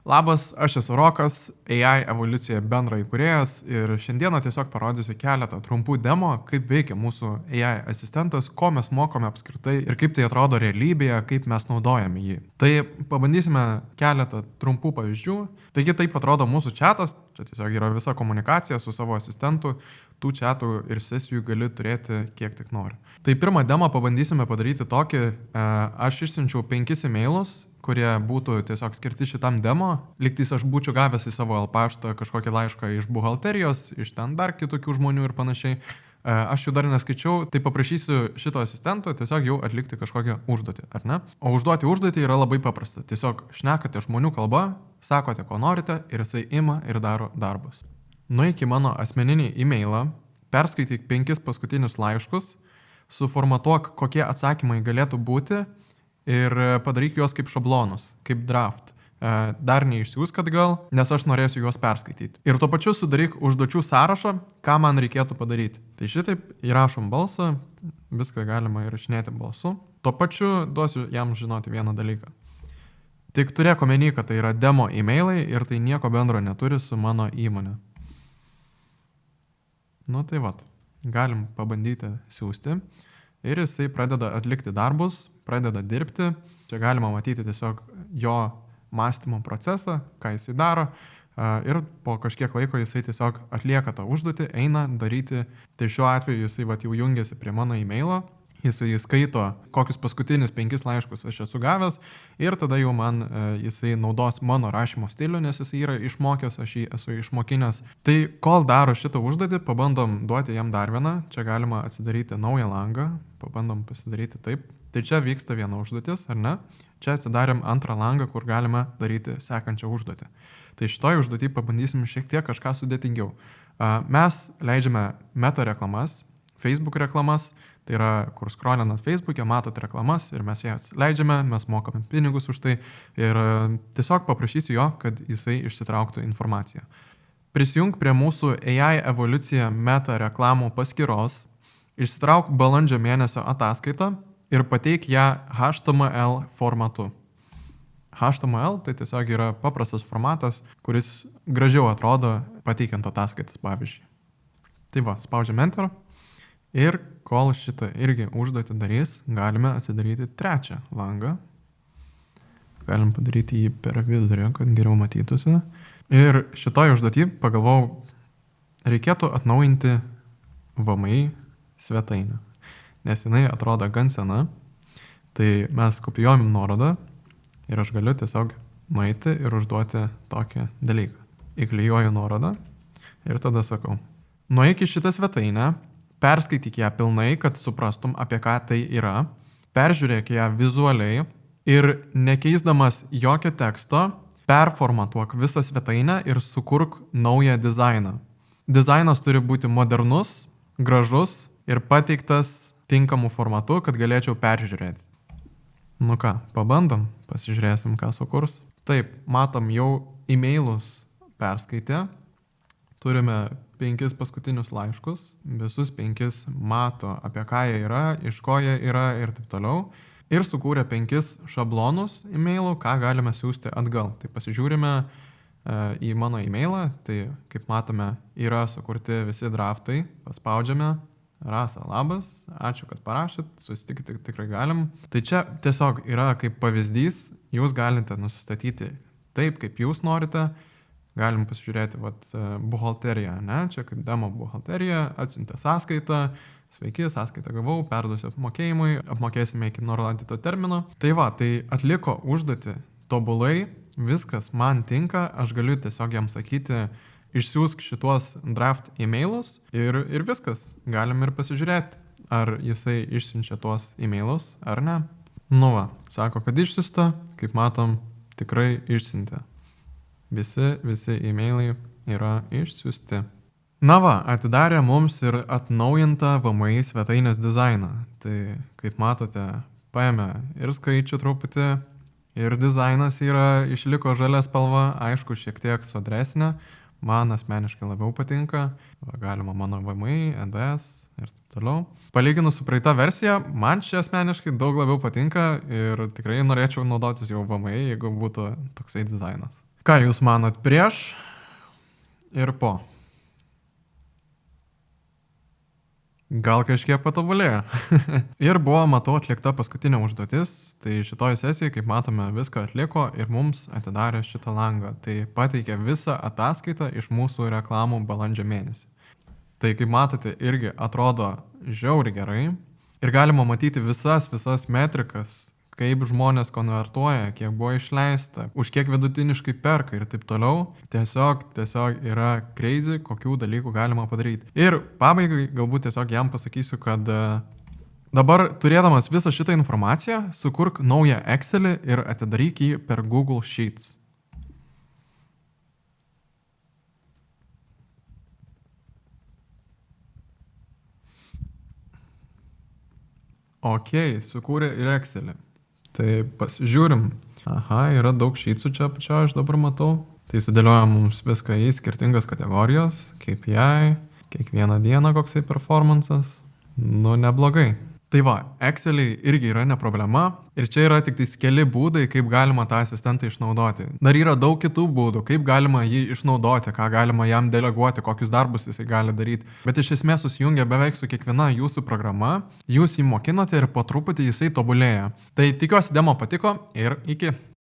Labas, aš esu Rokas, AI evoliucija bendro įkūrėjas ir šiandieną tiesiog parodysiu keletą trumpų demo, kaip veikia mūsų AI asistentas, ko mes mokome apskritai ir kaip tai atrodo realybėje, kaip mes naudojame jį. Tai pabandysime keletą trumpų pavyzdžių. Taigi taip atrodo mūsų chatas, čia tiesiog yra visa komunikacija su savo asistentu, tų chatų ir sesijų gali turėti kiek tik nori. Tai pirmą demo pabandysime padaryti tokį, aš išsiunčiau 5 emailus, kurie būtų tiesiog skirti šitam demo. Lygtais aš būčiau gavęs į savo paštą kažkokį laišką iš buhalterijos, iš ten dar kitokių žmonių ir panašiai. Aš jų dar neskaičiau, tai paprašysiu šito asistento tiesiog jau atlikti kažkokią užduotį, ar ne? O užduoti užduotį yra labai paprasta. Tiesiog šnekate žmonių kalba, sakote, ko norite ir jisai ima ir daro darbus. Nueik į mano asmeninį e-mailą, perskaityk 5 paskutinius laiškus, suformatuok, kokie atsakymai galėtų būti ir padaryk juos kaip šablonus, kaip draft. Dar neišsiųsk atgal, nes aš norėsiu juos perskaityti. Ir tuo pačiu sudaryk užduočių sąrašą, ką man reikėtų padaryti. Tai šitaip įrašom balsą, viską galima įrašinėti balsu. Tuo pačiu duosiu jam žinoti vieną dalyką. Tik turėk omeny, kad tai yra demo e-mailai ir tai nieko bendro neturi su mano įmonė. Nu tai vat, galim pabandyti siųsti. Ir jisai pradeda atlikti darbus, pradeda dirbti. Čia galima matyti tiesiog jo mąstymo procesą, ką jisai daro. Ir po kažkiek laiko jisai tiesiog atlieka tą užduotį, eina daryti. Tai šiuo atveju jisai jau jungiasi prie mano e-mailo. Jisai skaito, kokius paskutinius 5 laiškus aš esu gavęs. Ir tada jau man jisai naudos mano rašymo stilių, nes jisai yra išmokęs, aš jį esu išmokinęs. Tai kol daro šitą užduotį, pabandom duoti jam dar vieną. Čia galima atsidaryti naują langą. Pabandom pasidaryti taip. Tai čia vyksta viena užduotis, ar ne? Čia atsidarėm antrą langą, kur galime daryti sekančią užduotį. Tai šitoj užduotį pabandysim šiek tiek kažką sudėtingiau. Mes leidžiame meta reklamas, Facebook reklamas, tai yra, kur scrollinat Facebook'e, matot reklamas ir mes jas leidžiame, mes mokame pinigus už tai ir tiesiog paprašysiu jo, kad jisai išsitrauktų informaciją. Prisijung prie mūsų AI evoliucija meta reklamų paskyros, išsitrauk balandžio mėnesio ataskaitą ir pateik ją HTML formatu. HTML tai tiesiog yra paprastas formatas, kuris gražiau atrodo pateikiant ataskaitas, pavyzdžiui. Tai va, spaudžiam Enter ir kol šitą irgi užduotį darys, galime atsidaryti trečią langą. Galim padaryti jį per vidurį, kad geriau matytųsi. Ir šitoj užduotį pagalvojau, reikėtų atnaujinti VMI svetainę, nes jinai atrodo gan sena. Tai mes kopijuojam nuorodą ir aš galiu tiesiog nueiti ir užduoti tokį dalyką. Įklijuoju nuorodą ir tada sakau, nueik į šitą svetainę, perskaityk ją pilnai, kad suprastum, apie ką tai yra, peržiūrėk ją vizualiai ir nekeisdamas jokio teksto, performatuok visą svetainę ir sukurk naują dizainą. Dizainas turi būti modernus, gražus ir pateiktas tinkamu formatu, kad galėčiau peržiūrėti. Nu ką, pabandom, pasižiūrėsim, ką sukurs. Taip, matom jau e-mailus perskaitę. Turime 5 paskutinius laiškus, visus 5 mato, apie ką jie yra, iš ko jie yra ir taip toliau. Ir sukūrė 5 šablonus e-mailų, ką galime siųsti atgal. Tai pasižiūrime į mano e-mailą, tai kaip matome, yra sukurti visi draftai, paspaudžiame. Rasa, labas, ačiū, kad parašėt, susitikti tikrai galim. Tai čia tiesiog yra kaip pavyzdys, jūs galite nusistatyti taip, kaip jūs norite. Galim pasižiūrėti buhalteriją, ne? Čia kaip demo buhalterija, atsiuntė sąskaitą, sveiki, sąskaitą gavau, perduosiu apmokėjimui, apmokėsime iki nurodyto termino. Tai va, tai atliko užduotį tobulai, viskas man tinka, aš galiu tiesiog jam sakyti, išsiųsk šituos draft e-mailus ir viskas. Galim ir pasižiūrėti, ar jisai išsiunčia tuos e-mailus ar ne. Nu va, sako, kad išsiusta, kaip matom, tikrai išsiuntė. Visi e-mailai yra išsiųsti. Na va, atidarė mums ir atnaujintą VMI svetainės dizainą. Tai, kaip matote, paėmė ir skaičių truputį, ir dizainas išliko žalia spalva, aišku, šiek tiek sodresnė. Man asmeniškai labiau patinka. Galima mano VMI, EDS ir taip toliau. Palyginus su praeita versija, man čia asmeniškai daug labiau patinka ir tikrai norėčiau naudotis jau VMI, jeigu būtų toksai dizainas. Ką jūs manot prieš ir po? Gal kažkiek patobulėjo. Ir buvo, matau, atlikta paskutinė užduotis. Tai šitoj sesijai, kaip matome, viską atliko ir mums atidarė šitą langą. Tai pateikė visą ataskaitą iš mūsų reklamų balandžio mėnesį. Tai kaip matote, irgi atrodo žiauriai gerai. Ir galima matyti visas metrikas, kaip žmonės konvertuoja, kiek buvo išleista, už kiek vidutiniškai perka ir taip toliau. Tiesiog yra crazy, kokių dalykų galima padaryti. Ir pabaigai galbūt tiesiog jam pasakysiu, kad dabar turėdamas visą šitą informaciją, sukurk naują Excelį ir atidaryk jį per Google Sheets. Ok, sukūrė ir Excelį. Tai pasižiūrim. Aha, yra daug šytsų čia apačioje, aš dabar matau. Tai sudėlioja mums viską į skirtingas kategorijos, KPI, kiekvieną dieną koksai performances. Nu, neblogai. Tai va, Excel'ai irgi yra ne problema. Ir čia yra tik tais keli būdai, kaip galima tą asistentą išnaudoti. Dar yra daug kitų būdų, kaip galima jį išnaudoti, ką galima jam deleguoti, kokius darbus jisai gali daryti. Bet iš esmės susijungia beveik su kiekviena jūsų programa. Jūs jį mokinate ir po truputį jisai tobulėja. Tai tikiuosi demo patiko ir iki.